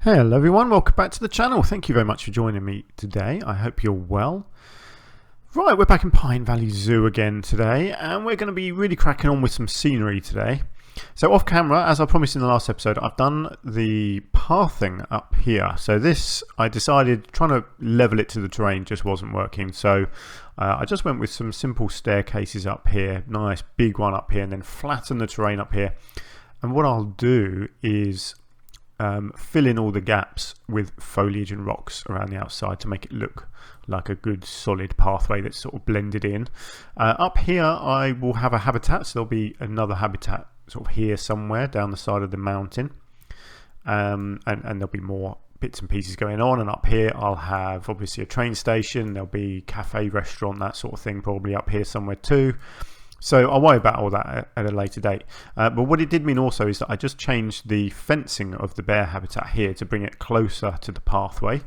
Hello everyone, welcome back to the channel. Thank you very much for joining me today. I hope you're well. Right, we're back in Pine Valley Zoo again today, and we're going to be really cracking on with some scenery today. So off camera, as I promised in the last episode, I've done the pathing up here. So this, I decided trying to level it to the terrain just wasn't working. So I just went with some simple staircases up here, nice big one up here, and then flatten the terrain up here. And what I'll do is fill in all the gaps with foliage and rocks around the outside to make it look like a good solid pathway that's sort of blended in. Up here I will have a habitat, so there'll be another habitat sort of here somewhere down the side of the mountain, and there'll be more bits and pieces going on. And up here I'll have obviously a train station, there'll be cafe, restaurant, that sort of thing probably up here somewhere too. So I'll worry about all that at a later date. But what it did mean also is that I just changed the fencing of the bear habitat here to bring it closer to the pathway,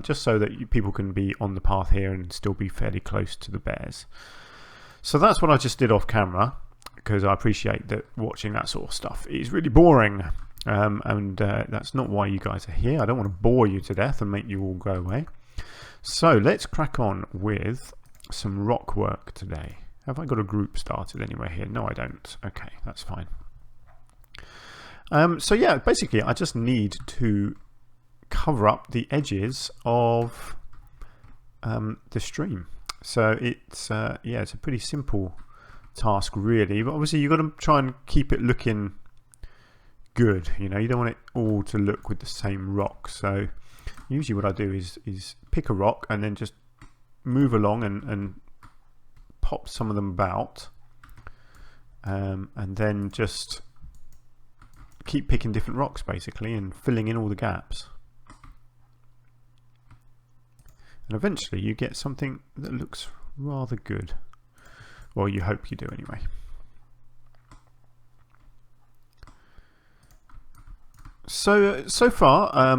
just so that people can be on the path here and still be fairly close to the bears. So that's what I just did off camera, because I appreciate that watching that sort of stuff is really boring. And that's not why you guys are here. I don't want to bore you to death and make you all go away. So let's crack on with some rock work today. Have I got a group started anywhere here? No, I don't. Okay, that's fine. So yeah, basically I just need to cover up the edges of the stream. So it's yeah, it's a pretty simple task really, but obviously you've got to try and keep it looking good. You know, you don't want it all to look with the same rock. So usually what I do is pick a rock and then just move along and pop some of them about, and then just keep picking different rocks basically and filling in all the gaps, and eventually you get something that looks rather good. Well, you hope you do anyway. So far,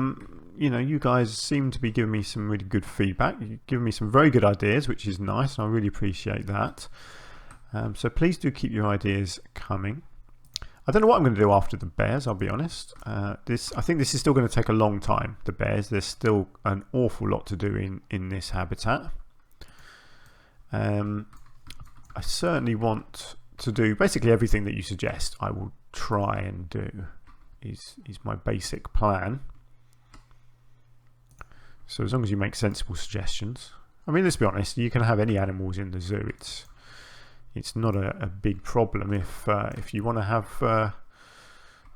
you know, you guys seem to be giving me some really good feedback. You've given me some very good ideas, which is nice, and I really appreciate that. So please do keep your ideas coming. I don't know what I'm going to do after the bears, I'll be honest. I think this is still going to take a long time, the bears. There's still an awful lot to do in this habitat. I certainly want to do basically everything that you suggest. I will try and do is my basic plan. So as long as you make sensible suggestions. I mean, let's be honest, you can have any animals in the zoo. It's not a big problem if you want to have oh,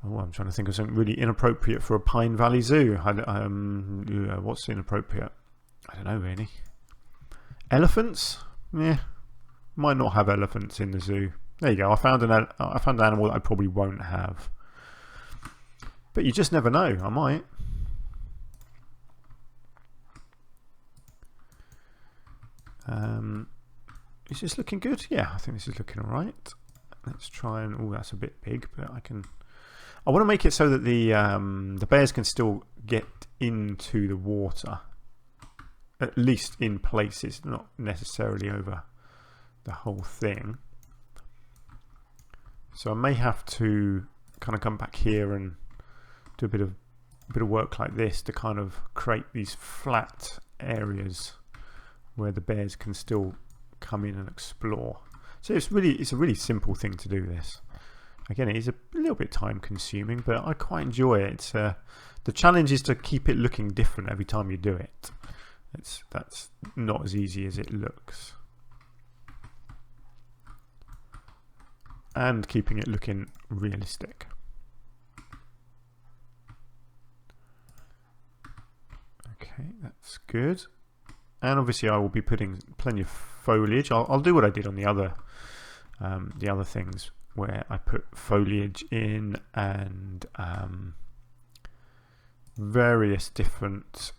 I'm trying to think of something really inappropriate for a Pine Valley Zoo. What's inappropriate? I don't know really. Elephants? Yeah, might not have elephants in the zoo. There you go. I found an animal that I probably won't have. But you just never know. I might. Is this looking good? Yeah, I think this is looking alright. Let's try and... oh, that's a bit big, but I want to make it so that the bears can still get into the water. At least in places, not necessarily over the whole thing. So I may have to kind of come back here and do a bit of work like this to kind of create these flat areas where the bears can still come in and explore. So it's a really simple thing to do this. Again, it is a little bit time consuming, but I quite enjoy it. The challenge is to keep it looking different every time you do it. That's not as easy as it looks. And keeping it looking realistic. Okay, that's good. And obviously I will be putting plenty of foliage. I'll do what I did on the other things where I put foliage in and various different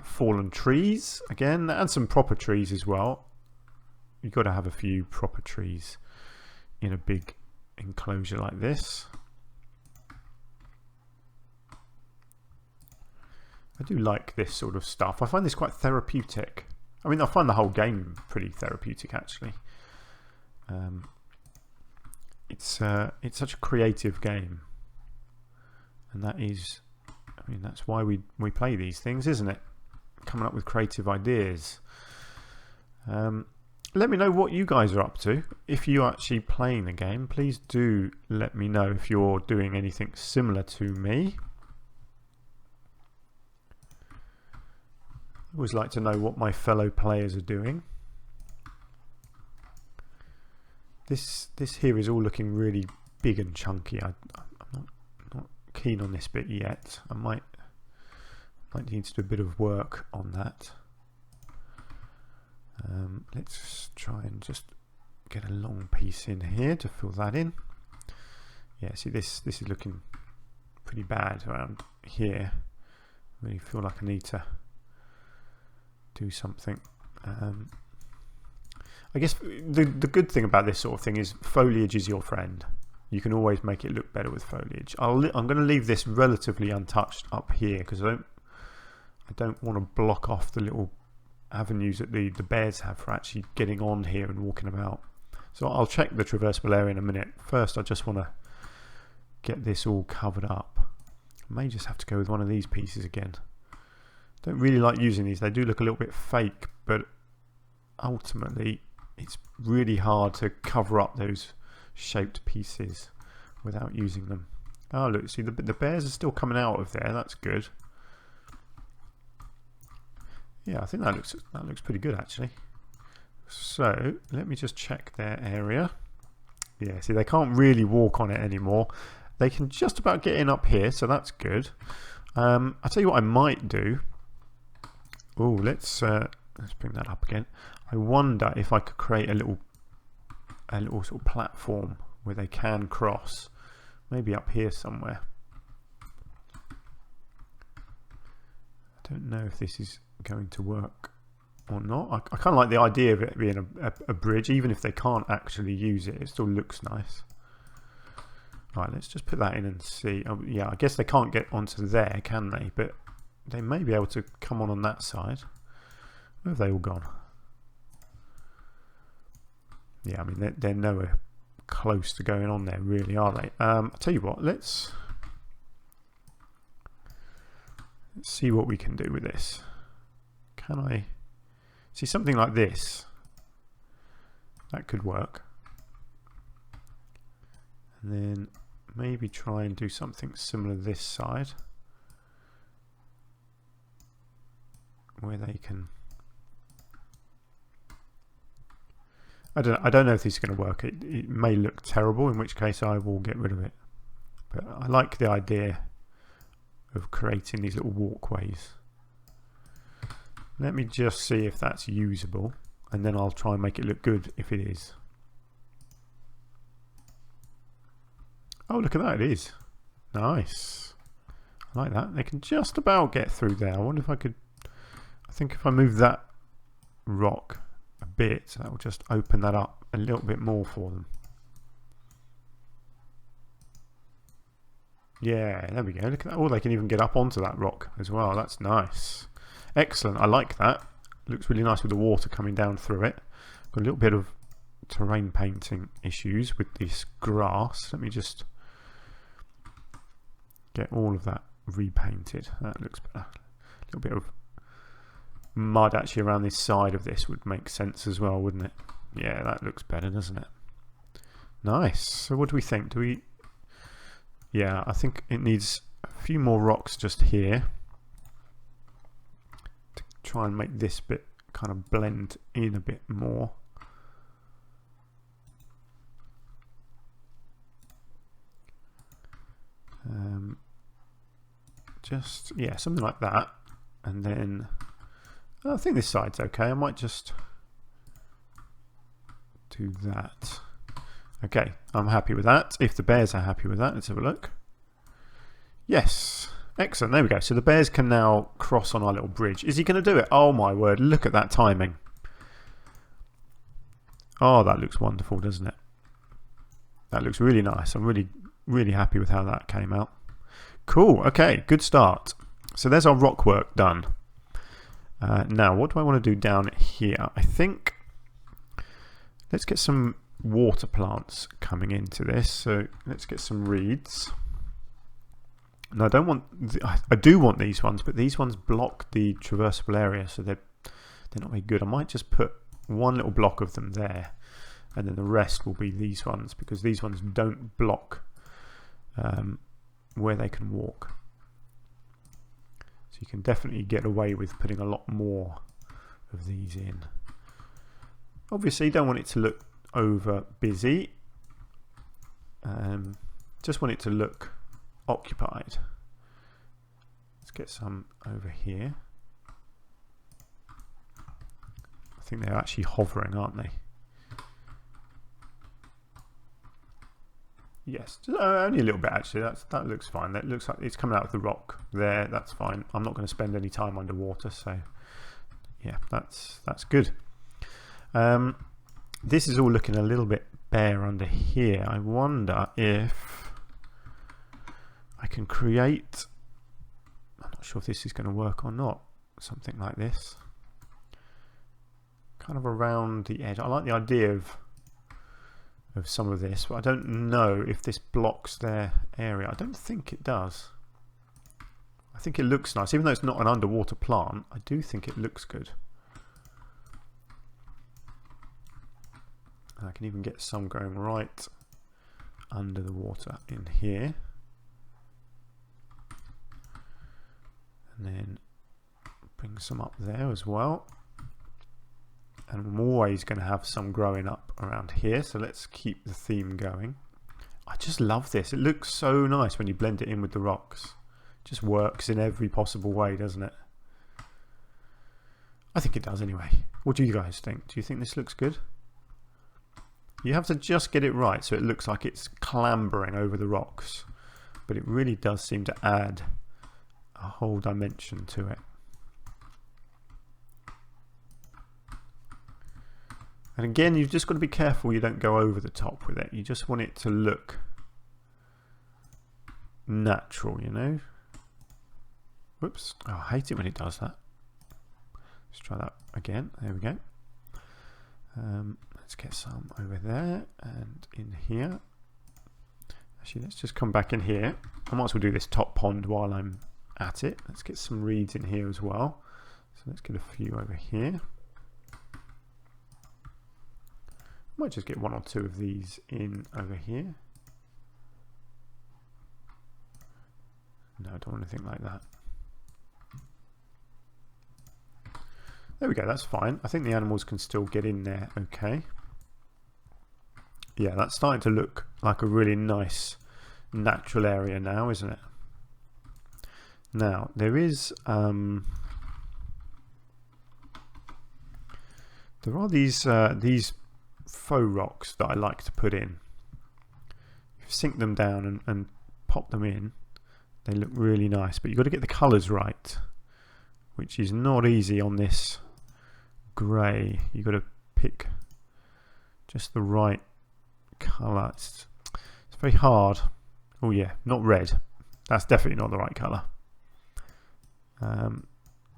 fallen trees again, and some proper trees as well. You've got to have a few proper trees in a big enclosure like this. I do like this sort of stuff. I find this quite therapeutic. I mean, I find the whole game pretty therapeutic actually. It's such a creative game, and that is I mean, that's why we play these things, isn't it? Coming up with creative ideas. Let me know what you guys are up to. If you're actually playing the game, please do let me know if you're doing anything similar to me. I always like to know what my fellow players are doing. This here is all looking really big and chunky. I'm not keen on this bit yet. I might need to do a bit of work on that. Let's try and just get a long piece in here to fill that in. Yeah, see this is looking pretty bad around here. I really feel like I need to do something. I guess the good thing about this sort of thing is foliage is your friend. You can always make it look better with foliage. I'm going to leave this relatively untouched up here because I don't want to block off the little avenues that the bears have for actually getting on here and walking about. So I'll check the traversable area in a minute. First I just want to get this all covered up. I may just have to go with one of these pieces again. Don't really like using these. They do look a little bit fake, but ultimately it's really hard to cover up those shaped pieces without using them. Oh look, see the bears are still coming out of there. That's good. Yeah, I think that looks pretty good actually. So let me just check their area. Yeah, see they can't really walk on it anymore. They can just about get in up here, so that's good. I'll tell you what I might do. Oh, let's bring that up again. I wonder if I could create a little sort of platform where they can cross. Maybe up here somewhere. I don't know if this is going to work or not. I kind of like the idea of it being a bridge, even if they can't actually use it. It still looks nice. Right, let's just put that in and see. Oh, yeah, I guess they can't get onto there, can they? But they may be able to come on that side. Where have they all gone? Yeah, I mean they're nowhere close to going on there, really, are they? I'll tell you what. Let's see what we can do with this. Can I see something like this? That could work. And then maybe try and do something similar this side, where they can. I don't know if this is going to work. It may look terrible, in which case I will get rid of it. But I like the idea of creating these little walkways. Let me just see if that's usable, and then I'll try and make it look good if it is. Oh, look at that, it is. Nice. I like that. They can just about get through there. I wonder if I could. I think if I move that rock a bit, that will just open that up a little bit more for them. Yeah, there we go. Look at that. Oh, they can even get up onto that rock as well. That's nice. Excellent. I like that. Looks really nice with the water coming down through it. Got a little bit of terrain painting issues with this grass. Let me just get all of that repainted. That looks better. A little bit of mud actually around this side of this would make sense as well, wouldn't it? Yeah, that looks better, doesn't it? Nice. So what do we think? Do we... Yeah, I think it needs a few more rocks just here to try and make this bit kind of blend in a bit more. Just, yeah, something like that. And then I think this side's okay. I might just do that. Okay, I'm happy with that. If the bears are happy with that, let's have a look. Yes, excellent. There we go. So the bears can now cross on our little bridge. Is he going to do it? Oh my word, look at that timing. Oh, that looks wonderful, doesn't it? That looks really nice. I'm really happy with how that came out. Cool, okay, good start. So there's our rock work done. Now, what do I want to do down here? I think let's get some water plants coming into this. So let's get some reeds. And I don't want, I do want these ones, but these ones block the traversable area, so they're not very good. I might just put one little block of them there, and then the rest will be these ones, because these ones don't block where they can walk. So you can definitely get away with putting a lot more of these in. Obviously, you don't want it to look over busy. Just want it to look occupied. Let's get some over here. I think they're actually hovering, aren't they? Yes, only a little bit actually. That looks fine. That looks like it's coming out of the rock there. That's fine. I'm not going to spend any time underwater, so yeah, that's good. This is all looking a little bit bare under here. I wonder if I can create, I'm not sure if this is going to work or not, something like this. Kind of around the edge. I like the idea of some of this, but I don't know if this blocks their area. I don't think it does. I think it looks nice. Even though it's not an underwater plant, I do think it looks good. I can even get some going right under the water in here. And then bring some up there as well. And I'm always going to have some growing up around here, so let's keep the theme going. I just love this. It looks so nice when you blend it in with the rocks. It just works in every possible way, doesn't it? I think it does anyway. What do you guys think? Do you think this looks good? You have to just get it right so it looks like it's clambering over the rocks, but it really does seem to add a whole dimension to it. And again, you've just got to be careful you don't go over the top with it. You just want it to look natural, you know. Whoops. Oh, I hate it when it does that. Let's try that again. There we go. Let's get some over there and in here. Actually, let's just come back in here. I might as well do this top pond while I'm at it. Let's get some reeds in here as well. So let's get a few over here. Might just get one or two of these in over here. No, I don't want anything like that. There we go, that's fine. I think the animals can still get in there okay. Yeah, that's starting to look like a really nice natural area now, isn't it? Now, there is there are these faux rocks that I like to put in. If you sink them down and pop them in, they look really nice, but you've got to get the colours right, which is not easy on this grey. You've got to pick just the right colour. It's very hard. Oh yeah, not red. That's definitely not the right colour.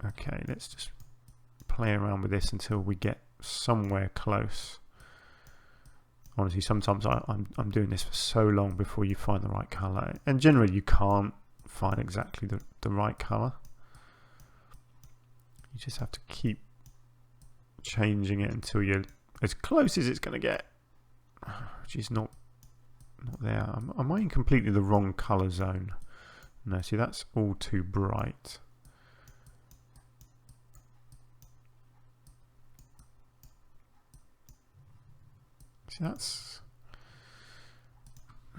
Okay, let's just play around with this until we get somewhere close. Honestly, sometimes I'm doing this for so long before you find the right colour, and generally you can't find exactly the right colour. You just have to keep changing it until you're as close as it's going to get, which is not there. Am I in completely the wrong colour zone? No, see, that's all too bright. See, that's,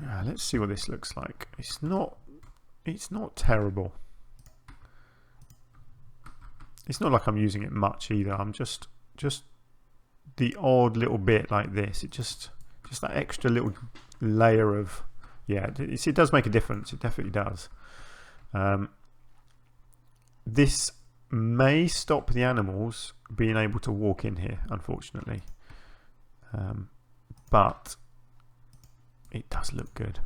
yeah, let's see what this looks like. It's not terrible. It's not like I'm using it much either. I'm just the odd little bit like this. It just that extra little layer of, yeah, it does make a difference. It definitely does. This may stop the animals being able to walk in here, unfortunately. But it does look good.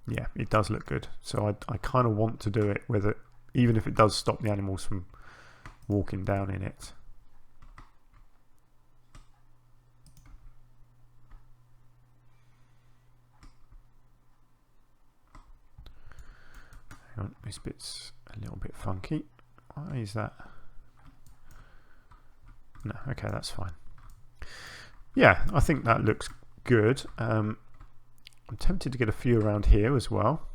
Yeah, it does look good. So I kind of want to do it with it, even if it does stop the animals from walking down in it. This bit's a little bit funky. Why is that? No, okay, that's fine. Yeah, I think that looks good. I'm tempted to get a few around here as well.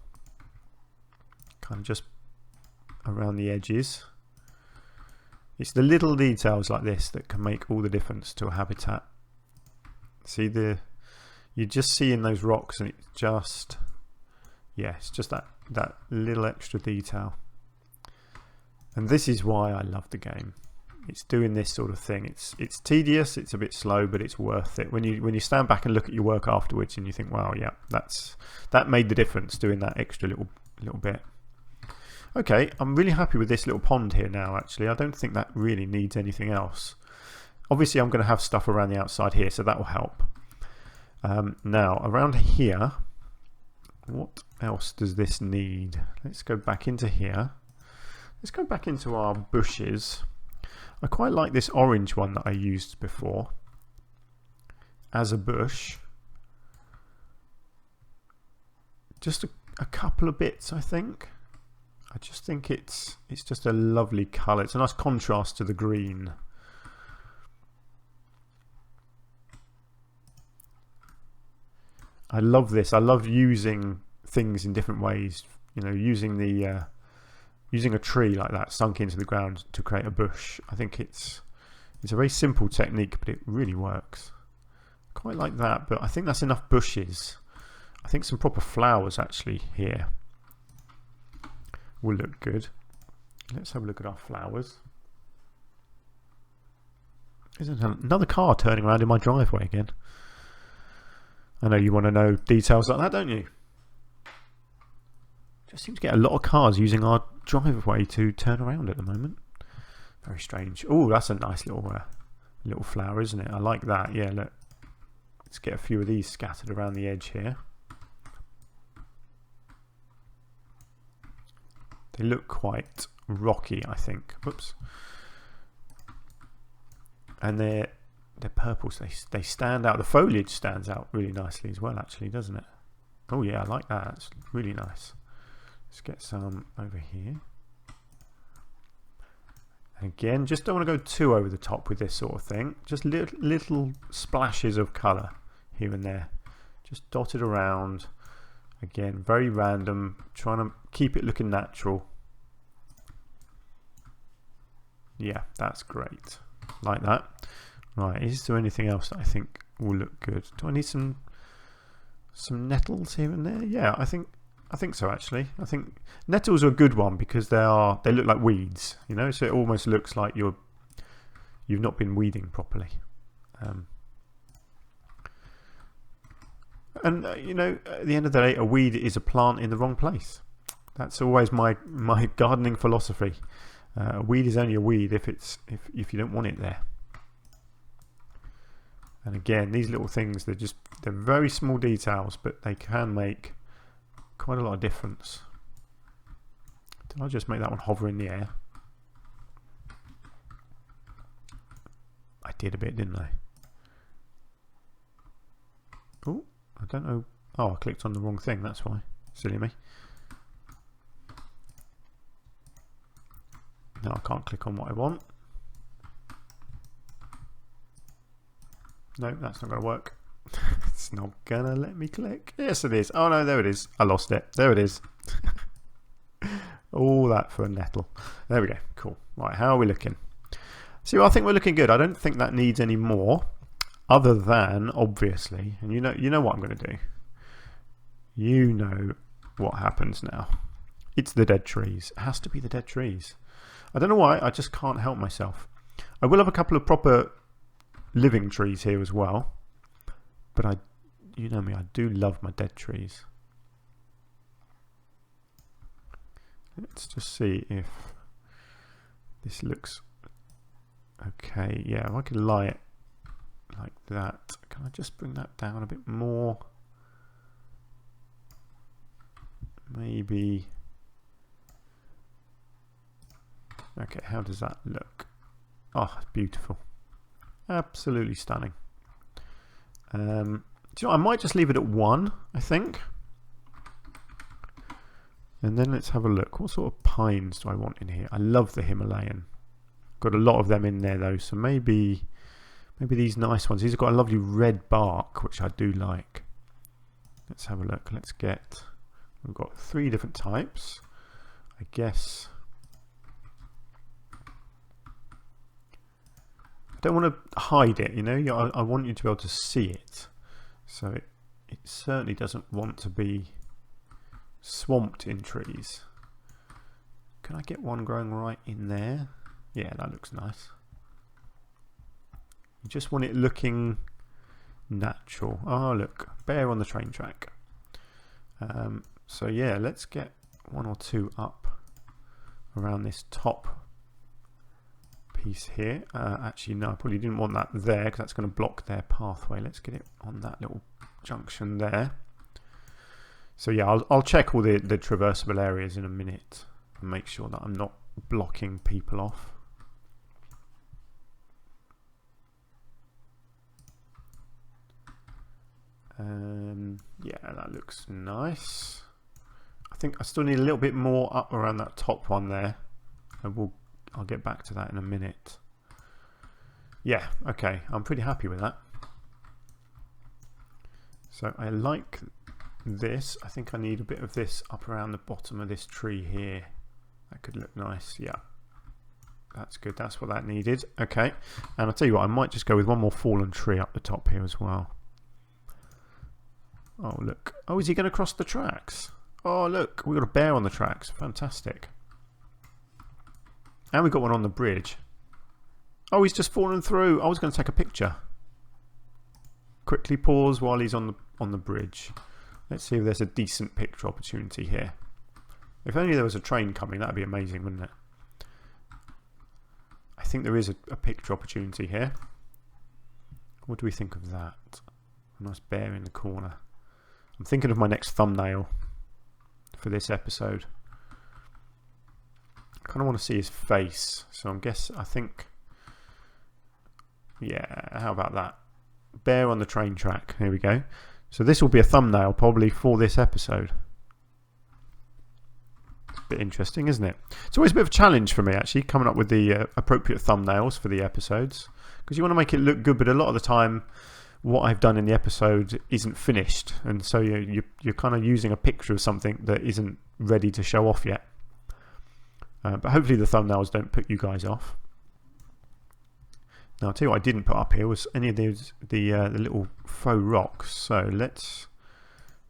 Kind of just around the edges. It's the little details like this that can make all the difference to a habitat. See, you just see in those rocks, and it's just, yeah, it's just that little extra detail. And this is why I love the game. It's doing this sort of thing. It's tedious, it's a bit slow, but it's worth it. When you stand back and look at your work afterwards, and you think, wow, yeah, that made the difference, doing that extra little bit. Okay, I'm really happy with this little pond here now, actually. I don't think that really needs anything else. Obviously, I'm going to have stuff around the outside here, so that will help. Now, around here, what else does this need? Let's go back into here. Let's go back into our bushes. I quite like this orange one that I used before as a bush. Just a couple of bits, I think. I just think it's just a lovely colour. It's a nice contrast to the green. I love this. I love using things in different ways. You know, using a tree like that sunk into the ground to create a bush. I think it's a very simple technique, but it really works. Quite like that, but I think that's enough bushes. I think some proper flowers actually here will look good. Let's have a look at our flowers. Isn't another car turning around in my driveway again? I know you want to know details like that, don't you? Just seem to get a lot of cars using our driveway to turn around at the moment. Very strange. Oh, that's a nice little flower, isn't it? I like that. Yeah, look. Let's get a few of these scattered around the edge here. They look quite rocky, I think. Whoops. And they're purple, so they stand out. The foliage stands out really nicely as well, actually, doesn't it? Oh yeah, I like that. It's really nice. Let's get some over here. Again, just don't want to go too over the top with this sort of thing. Just little splashes of colour here and there. Just dotted around. Again, very random. Trying to keep it looking natural. Yeah, that's great. Like that. Right, is there anything else that I think will look good? Do I need some nettles here and there? Yeah, I think so actually. I think nettles are a good one because they look like weeds, you know, so it almost looks like you've not been weeding properly. And you know, at the end of the day, a weed is a plant in the wrong place. That's always my gardening philosophy. A weed is only a weed if you don't want it there. And again, these little things, they're very small details, but they can make quite a lot of difference. Did I just make that one hover in the air? I did a bit, didn't I? Oh, I don't know. Oh, I clicked on the wrong thing, that's why. Silly me. No, I can't click on what I want. No, that's not going to work. It's not going to let me click. Yes, it is. Oh, no, there it is. I lost it. There it is. All that for a nettle. There we go. Cool. Right, how are we looking? See, well, I think we're looking good. I don't think that needs any more other than, obviously, and you know what I'm going to do. You know what happens now. It's the dead trees. It has to be the dead trees. I don't know why. I just can't help myself. I will have a couple of proper living trees here as well, but you know me, I do love my dead trees. Let's just see if this looks okay. Yeah, if I could lie it like that. Can I just bring that down a bit more? Maybe. Okay, how does that look? Oh, it's beautiful. Absolutely stunning. Do you know, I might just leave it at 1, I think. And then let's have a look. What sort of pines do I want in here? I love the Himalayan. Got a lot of them in there though, so maybe these nice ones. These have got a lovely red bark, which I do like. Let's have a look. We've got 3 different types. I guess I don't want to hide it, you know. I want you to be able to see it. So it certainly doesn't want to be swamped in trees. Can I get one growing right in there? Yeah, that looks nice. You just want it looking natural. Oh look, bear on the train track. So yeah, let's get 1 or 2 up around this top piece here. Actually no, I probably didn't want that there because that's going to block their pathway. Let's get it on that little junction there. So yeah, I'll check all the traversable areas in a minute and make sure that I'm not blocking people off. Yeah, that looks nice. I think I still need a little bit more up around that top one there. I'll get back to that in a minute. Yeah, okay, I'm pretty happy with that. So I like this. I think I need a bit of this up around the bottom of this tree here. That could look nice. Yeah, that's good. That's what that needed. Okay, and I'll tell you what, I might just go with one more fallen tree up the top here as well. Oh look, oh, is he going to cross the tracks? Oh look, we've got a bear on the tracks. Fantastic. And we've got one on the bridge. Oh, he's just fallen through. I was going to take a picture. Quickly pause while he's on the bridge. Let's see if there's a decent picture opportunity here. If only there was a train coming, that'd be amazing, wouldn't it? I think there is a picture opportunity here. What do we think of that? A nice bear in the corner. I'm thinking of my next thumbnail for this episode. I kind of want to see his face, so I think, yeah, how about that? Bear on the train track. Here we go. So this will be a thumbnail probably for this episode. It's a bit interesting, isn't it? It's always a bit of a challenge for me actually, coming up with the appropriate thumbnails for the episodes, because you want to make it look good, but a lot of the time what I've done in the episode isn't finished, and so you're kind of using a picture of something that isn't ready to show off yet. But hopefully the thumbnails don't put you guys off. Now I'll tell you what I didn't put up here was any of those the little faux rocks. So let's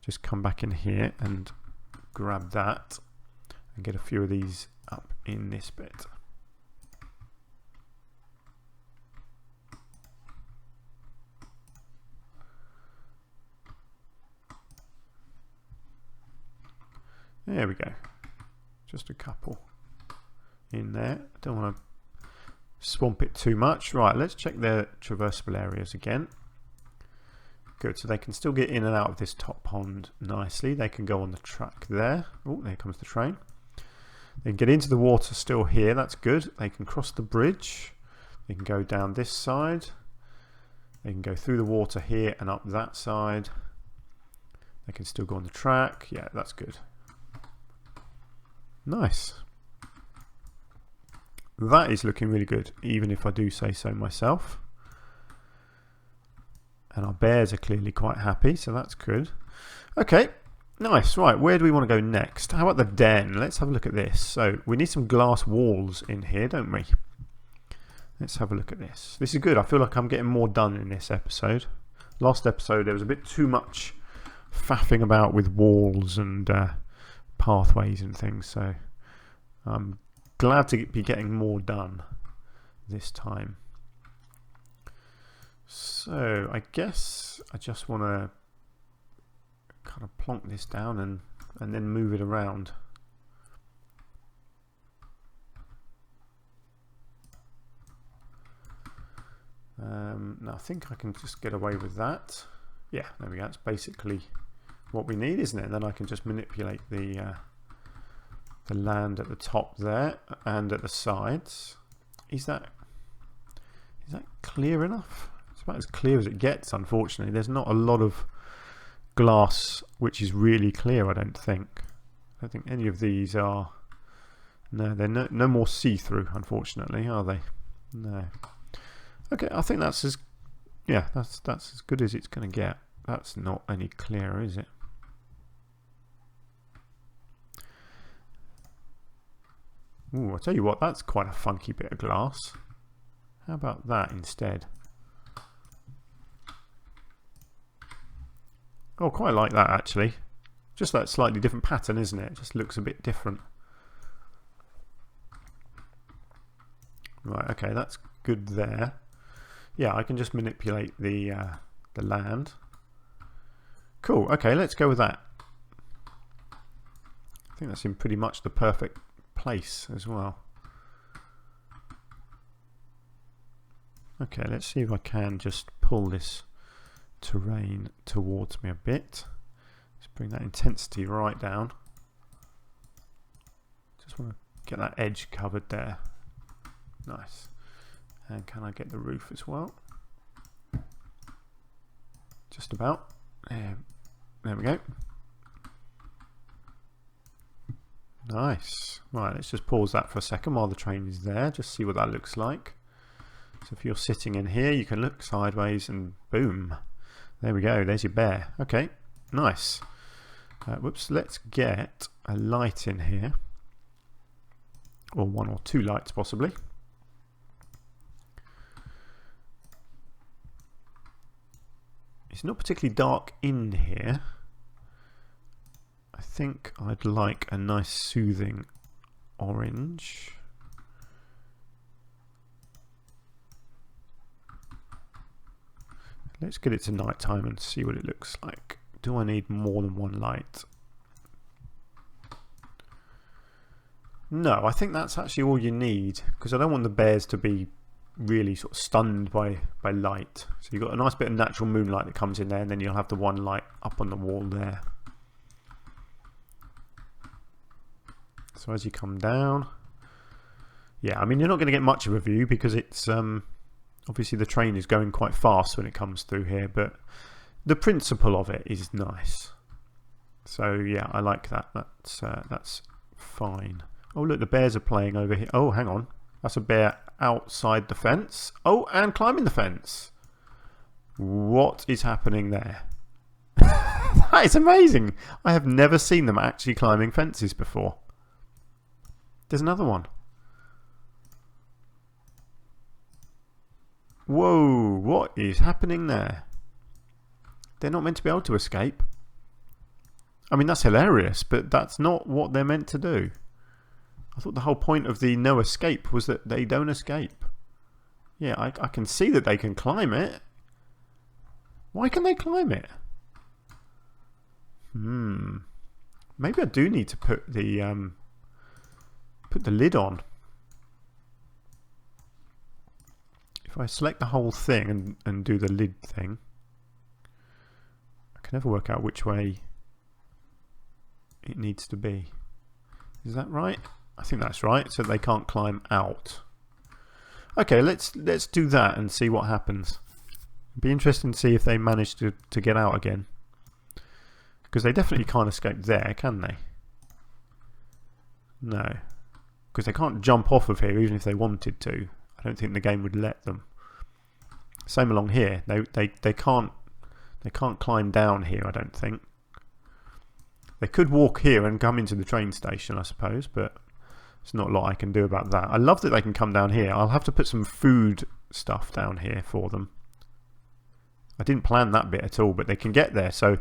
just come back in here and grab that and get a few of these up in this bit. There we go. Just a couple in there. I don't want to swamp it too much. Right, let's check their traversable areas again. Good, so they can still get in and out of this top pond nicely. They can go on the track there. Oh, there comes the train. They can get into the water still here. That's good. They can cross the bridge. They can go down this side. They can go through the water here and up that side. They can still go on the track. Yeah, that's good. Nice. That is looking really good, even if I do say so myself. And our bears are clearly quite happy, so that's good. Okay, nice. Right, where do we want to go next? How about the den? Let's have a look at this. So we need some glass walls in here, don't we? Let's have a look at this. This is good. I feel like I'm getting more done in this episode. Last episode there was a bit too much faffing about with walls and pathways and things, so I'm glad to be getting more done this time. So I guess I just want to kind of plonk this down and then move it around. Now I think I can just get away with that. Yeah, there we go. That's basically what we need, isn't it? And then I can just manipulate the land at the top there and at the sides. Is that clear enough? It's about as clear as it gets, unfortunately. There's not a lot of glass which is really clear, I don't think. I don't think any of these are. No, they're no more see-through, unfortunately, are they? No. Okay, I think that's as that's as good as it's going to get. That's not any clearer, is it? Ooh, I'll tell you what, that's quite a funky bit of glass. How about that instead? Oh, quite like that actually. Just that slightly different pattern, isn't it? It just looks a bit different. Right, okay, that's good there. Yeah, I can just manipulate the land. Cool, okay, let's go with that. I think that's in pretty much the perfect place as well. Okay, let's see if I can just pull this terrain towards me a bit. Let's bring that intensity right down. Just want to get that edge covered there. Nice. And can I get the roof as well? Just about. There we go. Nice. Right, let's just pause that for a second while the train is there. Just see what that looks like. So if you're sitting in here, you can look sideways and boom. There we go. There's your bear. Okay, nice. Whoops, let's get a light in here. Or one or two lights possibly. It's not particularly dark in here. I think I'd like a nice soothing orange. Let's get it to night time and see what it looks like. Do I need more than one light? No, I think that's actually all you need, because I don't want the bears to be really sort of stunned by light. So you've got a nice bit of natural moonlight that comes in there, and then you'll have the one light up on the wall there. So as you come down, yeah, I mean, you're not going to get much of a view because it's obviously the train is going quite fast when it comes through here, but the principle of it is nice. So yeah, I like that. That's fine. Oh look, the bears are playing over here. Oh, hang on, that's a bear outside the fence. Oh, and climbing the fence. What is happening there? That is amazing. I have never seen them actually climbing fences before. There's another one. Whoa, what is happening there? They're not meant to be able to escape. I mean, that's hilarious, but that's not what they're meant to do. I thought the whole point of the no escape was that they don't escape. Yeah, I can see that they can climb it. Why can they climb it? Maybe I do need to put the lid on. If I select the whole thing and do the lid thing, I can never work out which way it needs to be. Is that right? I think that's right, so they can't climb out. Okay, let's do that and see what happens. It'd be interesting to see if they manage to get out again. Because they definitely can't escape there, can they? No. Because they can't jump off of here even if they wanted to. I don't think the game would let them. Same along here. They can't climb down here, I don't think. They could walk here and come into the train station, I suppose, but there's not a lot I can do about that. I love that they can come down here. I'll have to put some food stuff down here for them. I didn't plan that bit at all, but they can get there. So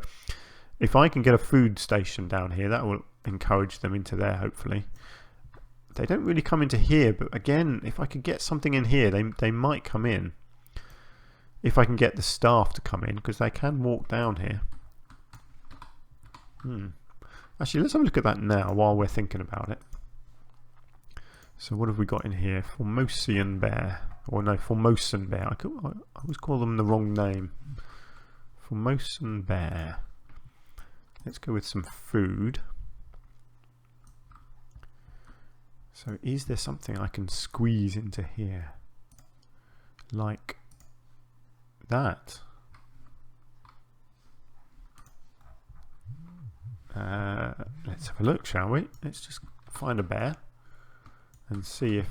if I can get a food station down here, that will encourage them into there, hopefully. They don't really come into here, but again, if I could get something in here, they might come in. If I can get the staff to come in, because they can walk down here. Actually, let's have a look at that now while we're thinking about it. So what have we got in here? Formosian bear. Or no, Formosan bear. I always call them the wrong name. Formosan bear. Let's go with some food. So is there something I can squeeze into here? Like that. Let's have a look, shall we? Let's just find a bear and see if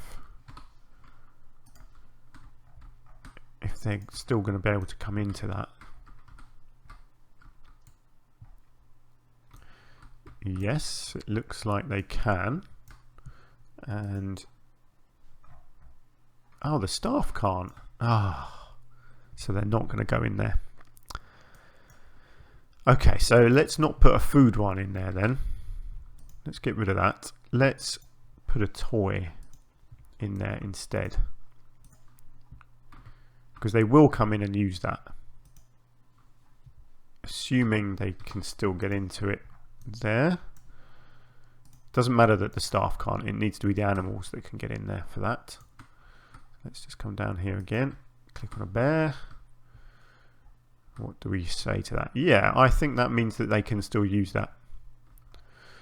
they're still going to be able to come into that. Yes, it looks like they can. And oh, the staff can't. Ah, so they're not going to go in there. Okay, so let's not put a food one in there then. Let's get rid of that. Let's put a toy in there instead, because they will come in and use that, assuming they can still get into it there. Doesn't matter that the staff can't, it needs to be the animals that can get in there for that. Let's just come down here again, click on a bear. What do we say to that? Yeah, I think that means that they can still use that.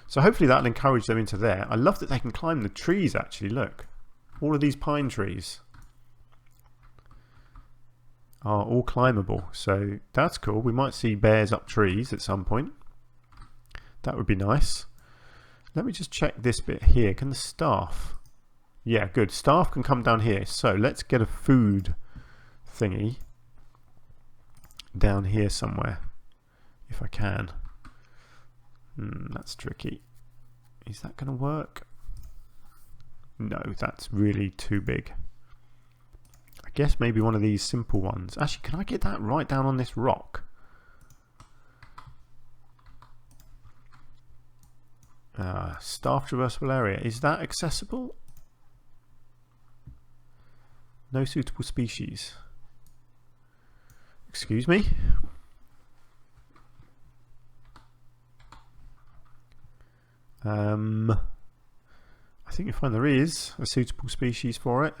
So hopefully that'll encourage them into there. I love that they can climb the trees actually, look. All of these pine trees are all climbable, so that's cool. We might see bears up trees at some point. That would be nice. Let me just check this bit here. Can the staff? Yeah, good. Staff can come down here. So let's get a food thingy down here somewhere, if I can. That's tricky. Is that going to work? No, that's really too big. I guess maybe one of these simple ones. Actually, can I get that right down on this rock? Staff traversable area. Is that accessible? No suitable species. Excuse me? I think you'll find there is a suitable species for it.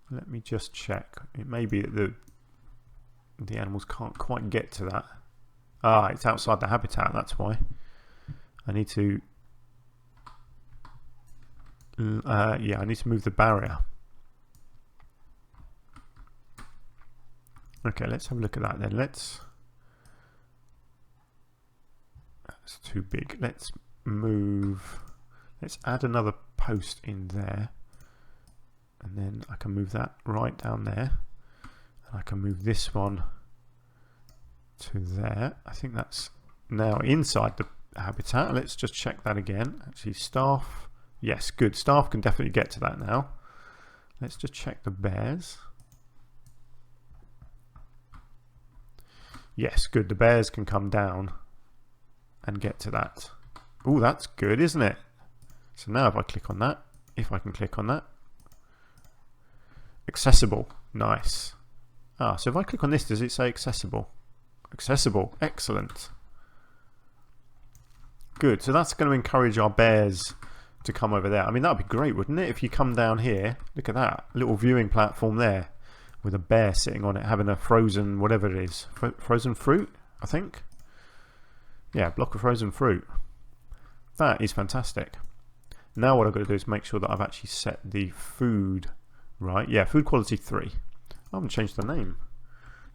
Let me just check. It may be that the animals can't quite get to that. Ah, it's outside the habitat, that's why. I need to yeah, I need to move the barrier. Okay, let's have a look at that then. That's too big. Let's add another post in there, and then I can move that right down there, and I can move this one to there. I think that's now inside the habitat. Let's just check that again. Actually, staff, yes, good. Staff can definitely get to that now. Let's just check the bears. Yes, good. The bears can come down and get to that. Oh, that's good, isn't it? So now if I click on that, if I can click on that, accessible, nice. Ah, so if I click on this, does it say accessible? Accessible, excellent. Good, so that's going to encourage our bears to come over there. I mean, that would be great, wouldn't it? If you come down here, look at that, little viewing platform there with a bear sitting on it, having a frozen, whatever it is, frozen fruit, I think. Yeah, block of frozen fruit. That is fantastic. Now what I've got to do is make sure that I've actually set the food right. Yeah, food quality 3. I haven't changed the name.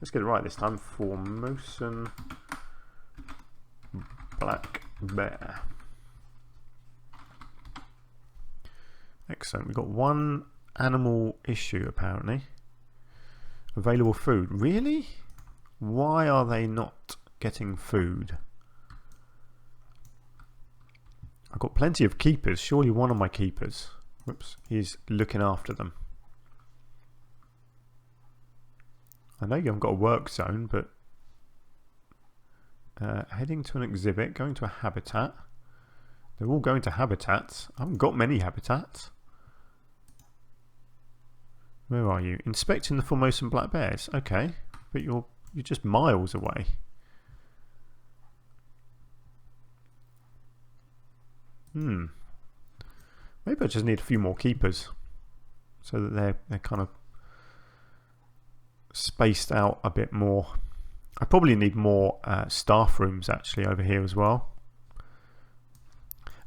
Let's get it right this time. Formosan Black Bear. Excellent. We've got one animal issue apparently. Available food. Really? Why are they not getting food? I've got plenty of keepers. Surely one of my keepers, whoops, is looking after them. I know you haven't got a work zone, but heading to an exhibit, going to a habitat. They're all going to habitats. I haven't got many habitats. Where are you? Inspecting the Formosan black bears. Okay, but you're just miles away. Maybe I just need a few more keepers so that they're kind of spaced out a bit more. I probably need more staff rooms actually over here as well.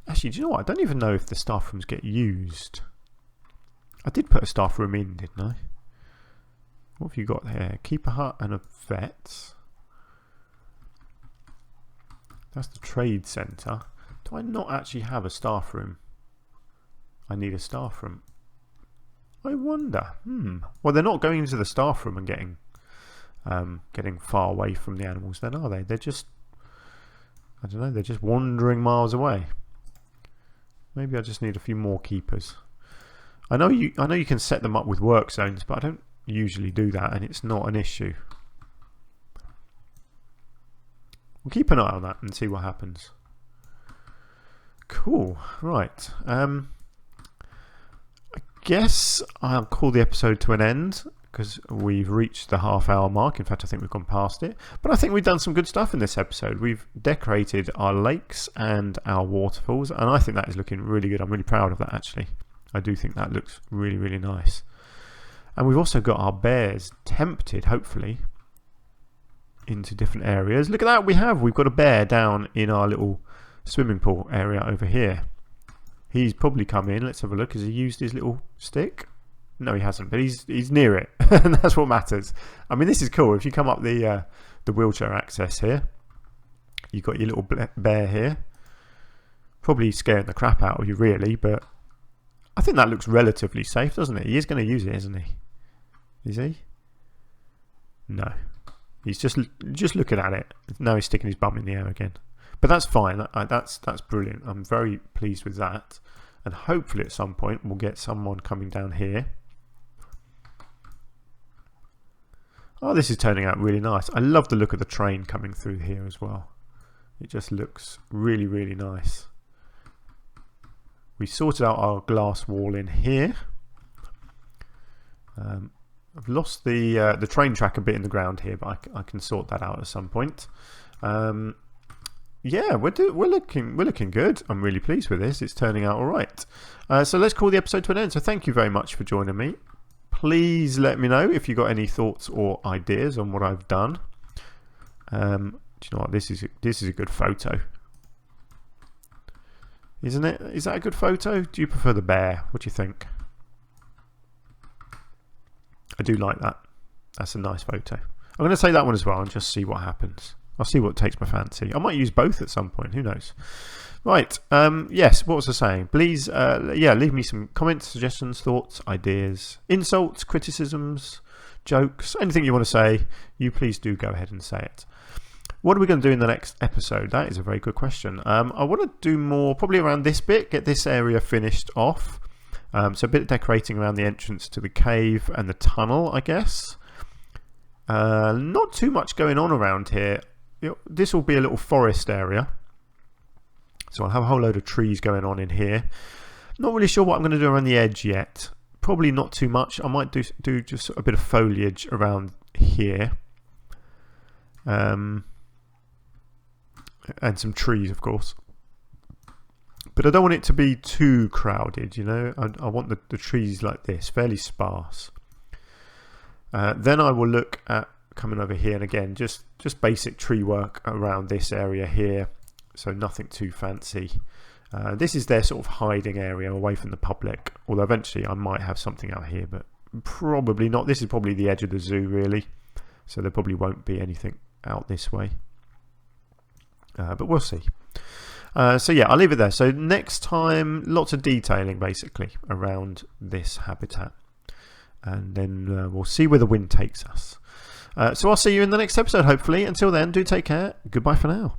Actually, do you know what? I don't even know if the staff rooms get used. I did put a staff room in, didn't I? What have you got here? Keeper hut and a vet. That's the trade centre. Do I not actually have a staff room? I need a staff room. I wonder. Well, they're not going into the staff room and getting far away from the animals then, are they? They're just, I don't know, they're just wandering miles away. Maybe I just need a few more keepers. I know you can set them up with work zones, but I don't usually do that, and it's not an issue. We'll keep an eye on that and see what happens. Cool. Right. I guess I'll call the episode to an end because we've reached the half-hour mark. In fact, I think we've gone past it. But I think we've done some good stuff in this episode. We've decorated our lakes and our waterfalls, and I think that is looking really good. I'm really proud of that, actually. I do think that looks really, really nice. And we've also got our bears tempted, hopefully, into different areas. Look at that, we've got a bear down in our little swimming pool area over here. He's probably come in. Let's have a look. Has he used his little stick? No, he hasn't, but he's near it, and that's what matters. I mean, this is cool. If you come up the wheelchair access here, you've got your little bear here. Probably scaring the crap out of you, really, but I think that looks relatively safe, doesn't it? He is going to use it, isn't he? Is he? No. He's just looking at it. Now he's sticking his bum in the air again. But that's fine. That's brilliant. I'm very pleased with that. And hopefully at some point we'll get someone coming down here. Oh, this is turning out really nice. I love the look of the train coming through here as well. It just looks really, really nice. We sorted out our glass wall in here. I've lost the train track a bit in the ground here, but I can sort that out at some point. Yeah, we're looking good. I'm really pleased with this. It's turning out all right. So let's call the episode to an end. So thank you very much for joining me. Please let me know if you've got any thoughts or ideas on what I've done. Do you know what? This is a good photo, isn't it? Is that a good photo? Do you prefer the bear? What do you think? I do like that. That's a nice photo. I'm going to take that one as well and just see what happens. I'll see what takes my fancy. I might use both at some point. Who knows? Right. Yes. What was I saying? Please, leave me some comments, suggestions, thoughts, ideas, insults, criticisms, jokes, anything you want to say. You please do go ahead and say it. What are we going to do in the next episode? That is a very good question. I want to do more probably around this bit. Get this area finished off. So a bit of decorating around the entrance to the cave and the tunnel, I guess. Not too much going on around here. This will be a little forest area. So I'll have a whole load of trees going on in here. Not really sure what I'm going to do around the edge yet. Probably not too much. I might do just a bit of foliage around here. And some trees, of course. But I don't want it to be too crowded, you know. I want the trees like this, fairly sparse. Then I will look at coming over here, and again, just basic tree work around this area here. So nothing too fancy. This is their sort of hiding area away from the public. Although eventually I might have something out here, but probably not. This is probably the edge of the zoo, really. So there probably won't be anything out this way. But we'll see. So yeah, I'll leave it there. So next time, lots of detailing basically around this habitat. And then we'll see where the wind takes us. So I'll see you in the next episode, hopefully. Until then, do take care. Goodbye for now.